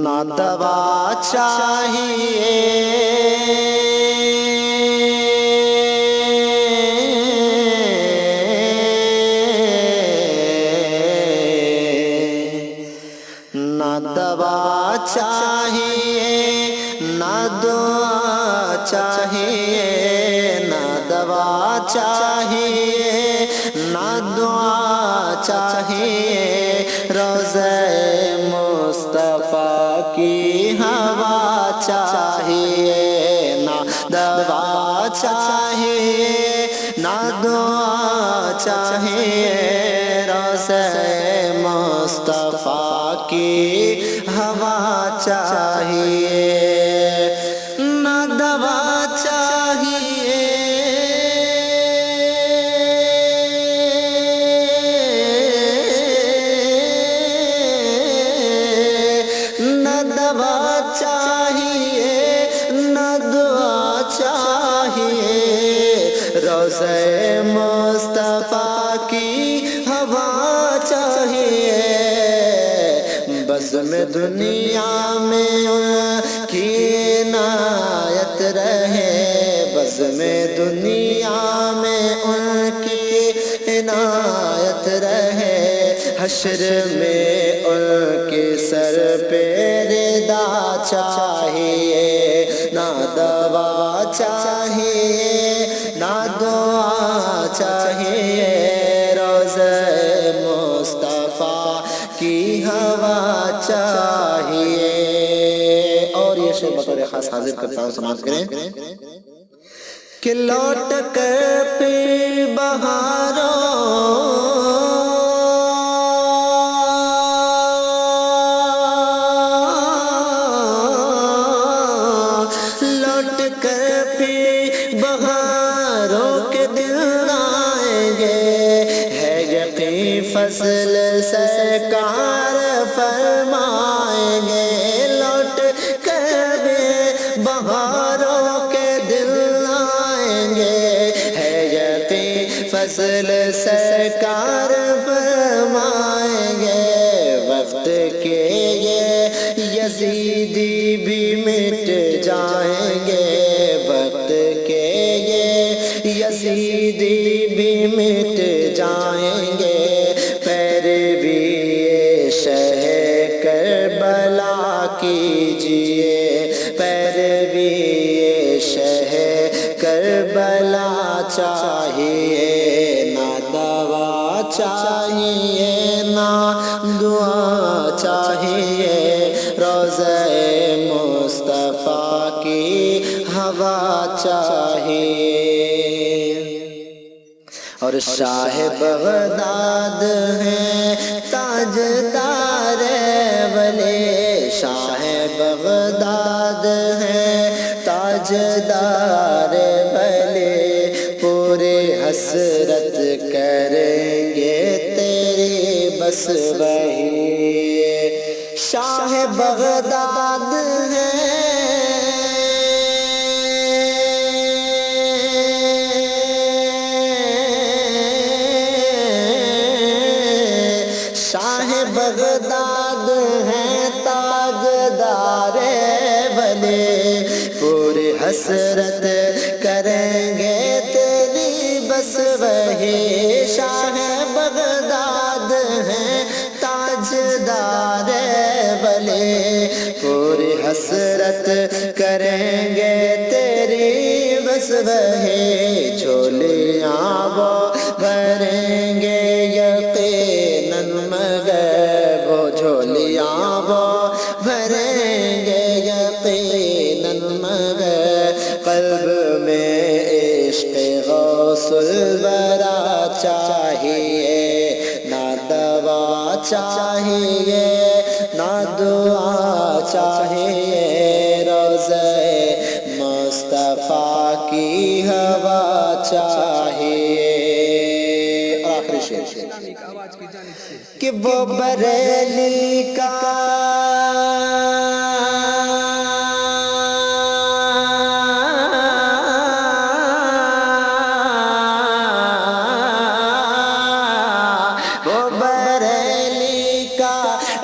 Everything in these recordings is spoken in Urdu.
نہ دوا چاہیے نہ دوا چاہیے نہ دعا چاہیے نہ دوا چاہیے نہ دعا چاہیے روضہ مصطفیٰ کی ہوا چاہیے نہ دوا چاہیے نہ دعا چاہیے روضہ مصطفیٰ کی ہوا چاہیے نہ دوا چاہیے نہ دوا چاہیے نہ دعا چاہیے روضہ مصطفیٰ کی ہوا چاہیے بزم دنیا میں ان کی عنایت رہے بزم دنیا میں ان کی عنایت رہے حشر میں ان کے سر پہ رضا چاہیے نہ دوا چاہیے نہ دعا چاہیے روضہ مصطفیٰ کی ہوا چاہیے اور یہ شعر بطور خاص حاضر کرتا ہوں سماعت کریں کہ لوٹ کر پھر بہاروں لوٹ کر پھر بہاروں کے دن آئیں گے ہے یقین فصل سرکار فرمائیں گے لوٹ کر بہاروں کے دن آئیں گے ہے یقین فصل سرکار فرمائیں گے وقت کے یہ یزیدی بھی مٹ جائیں گے وقت کے یہ یزیدی بھی مٹ جائیں گے پیروی شہ کربلا کیجئے پیروی شہ کربلا چاہیے نہ دوا چاہیے نہ دعا چاہیے روضہ مصطفیٰ کی ہوا چاہیے اور شاہ بغداد ہیں تاجدار ولی شاہ بغداد ہیں تاجدار ولی پورے حسرت کریں گے تیری بس وہی شاہ بغداد ہیں بغداد ہیں تاجدار ولی پوری حسرت کریں گے تیری بس وہی شاہ بغداد ہیں تاجدار ولی پوری حسرت کریں گے تیری بس وہی جھولیاں وہ بھریں گے یقیناً مگر وہ جھولیاں وہ بھریں گے یقیناً مگر قلب میں عشق غوث الورا چاہیے نہ دوا چاہیے نہ دعا چاہیے روضہ مصطفیٰ کی ہوا چاہیے آخری شعر کہ وہ بریلی کا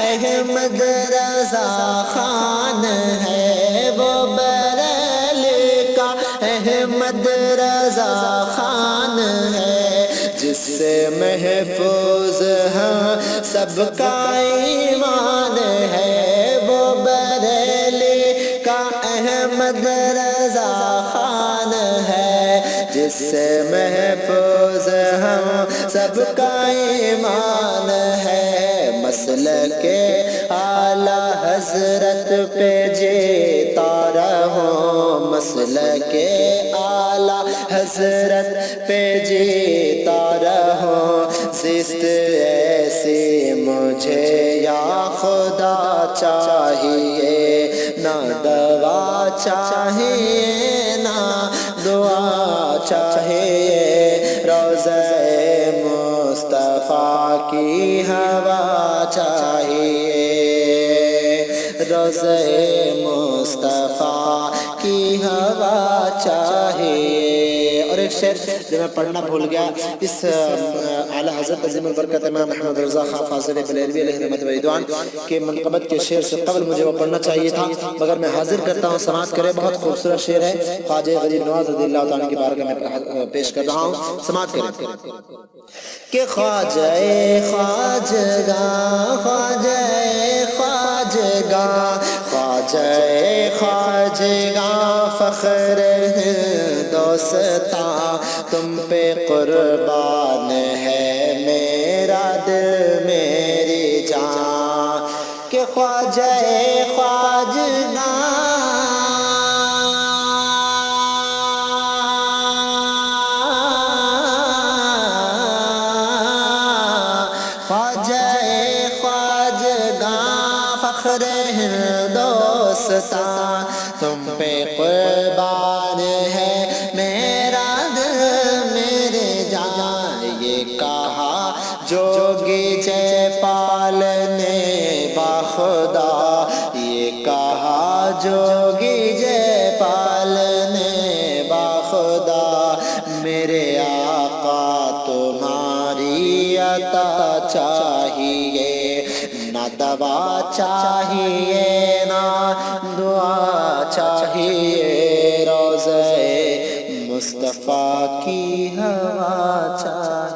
احمد رضا خان ہے، وہ بریلی کا احمد رضا خان ہے، جس سے محفوظ ہم سب کا ایمان ہے، وہ بریلی کا احمد رضا خان ہے، جس سے محفوظ ہم سب کا ایمان ہے، مسلک اعلیٰ حضرت پہ جیتا رہوں، مسلک اعلیٰ حضرت پہ جیتا رہوں، زیست ایسی مجھے یا خدا چاہیے، نہ دوا چاہیے نہ دعا چاہیے، روضہ مصطفیٰ کی ہوا چاہیے، روضہ مصطفیٰ کی ہوا چاہیے۔ اور ایک شعر جو میں پڑھنا بھول گیا، اس اعلیٰ حضرت عظیم البرکت امام محمد رضا خان فاضل بریلوی علیہ رحمت و رضوان کے منقبت کے شعر سے قبل مجھے وہ پڑھنا چاہیے تھا، مگر میں حاضر کرتا ہوں، سماعت کرے، بہت خوبصورت شعر ہے، خواجہ غریب نواز رضی اللہ تعالیٰ کی بارگاہ میں پیش کر رہا ہوں، سماعت کریں کہ خواجہ خواجگاں، خواجہ خواجگاں، خواجہ خواجگاں، فخر ہندوستاں، تم پہ قربان ہے میرا دل میری جان، کہ خواجہ خواجگاں، خواجہ خواجگاں، فخر ہندوستاں، تم پہ قربان ہے میرا دل میرے جان، یہ کہا جوگی جے پال نے باخدا، یہ کہا جوگی جے پال نے باخدا، میرے آقا تمہاری عطا چاہیے، نہ دوا چاہیے نہ دعا چاہیے، روضہ مصطفیٰ کی ہوا چاہیے۔